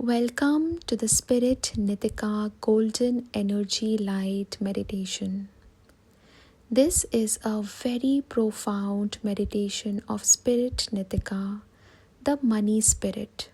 Welcome to the Spirit Nitika Golden Energy Light Meditation. This is a very profound meditation of Spirit Nitika, the money spirit.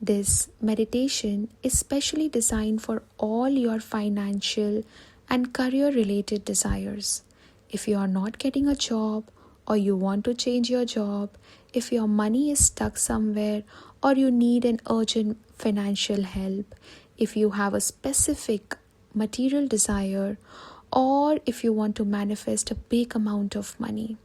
This meditation is specially designed for all your financial and career related desires. If you are not getting a job or you want to change your job, if your money is stuck somewhere or you need an urgent financial help, if you have a specific material desire, or if you want to manifest a big amount of money,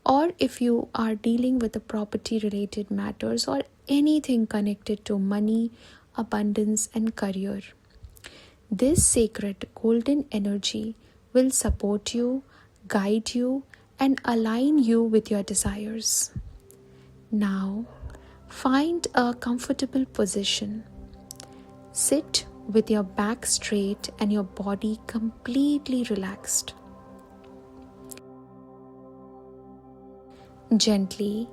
or if you are dealing with the property related matters or anything connected to money, abundance and career. This sacred golden energy will support you, guide you and align you with your desires. Now, find a comfortable position. Sit with your back straight and your body completely relaxed. Gently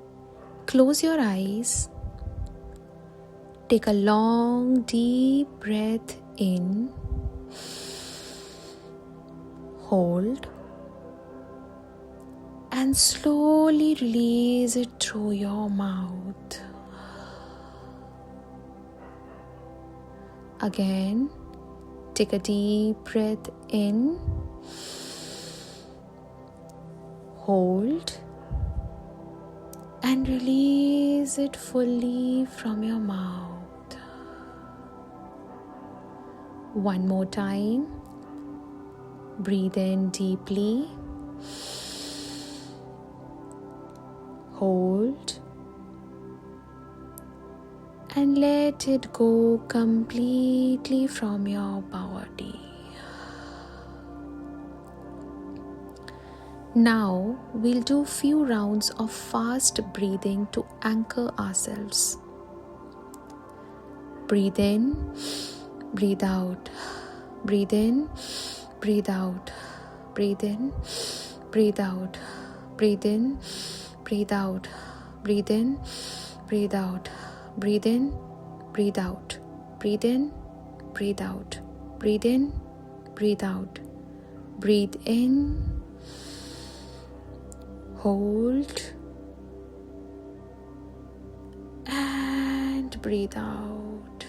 close your eyes. Take a long, deep breath in. Hold. And slowly release it through your mouth. Again, take a deep breath in. Hold. And release it fully from your mouth. One more time. Breathe in deeply. Hold. And let it go completely from your body. Now we'll do few rounds of fast breathing to anchor ourselves. Breathe in, breathe out. Breathe in, breathe out. Breathe in, breathe out. Breathe in, breathe out. Breathe in, breathe out. Breathe in, breathe out. Breathe in, breathe out. Breathe in, breathe out. Breathe in. Hold and breathe out.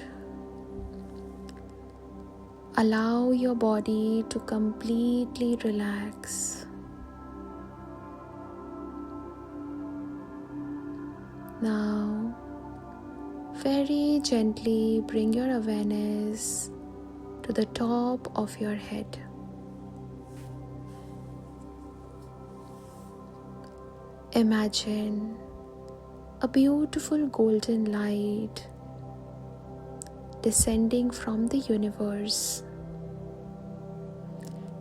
Allow your body to completely relax. Now, very gently bring your awareness to the top of your head. Imagine a beautiful golden light descending from the universe.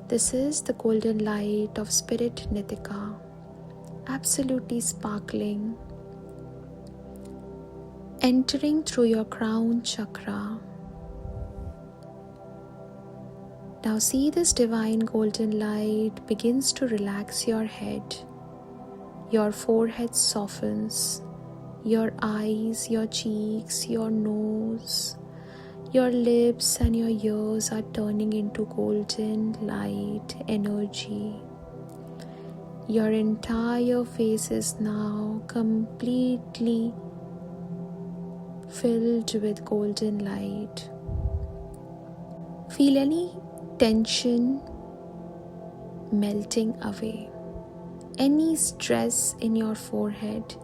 This is the golden light of Spirit Nitika, absolutely sparkling, entering through your crown chakra. Now see this divine golden light begins to relax your head. Your forehead softens, your eyes, your cheeks, your nose, your lips and your ears are turning into golden light energy. Your entire face is now completely filled with golden light. Feel any tension melting away. Any stress in your forehead,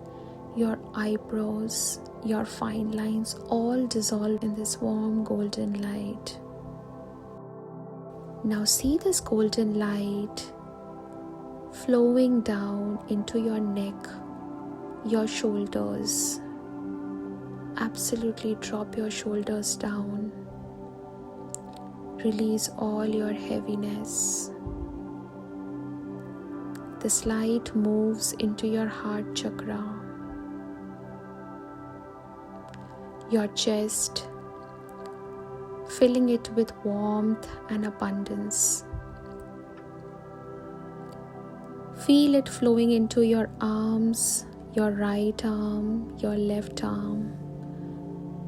your eyebrows, your fine lines all dissolve in this warm golden light. Now see this golden light flowing down into your neck, your shoulders. Absolutely drop your shoulders down. Release all your heaviness. This light moves into your heart chakra, your chest, filling it with warmth and abundance. Feel it flowing into your arms, your right arm, your left arm,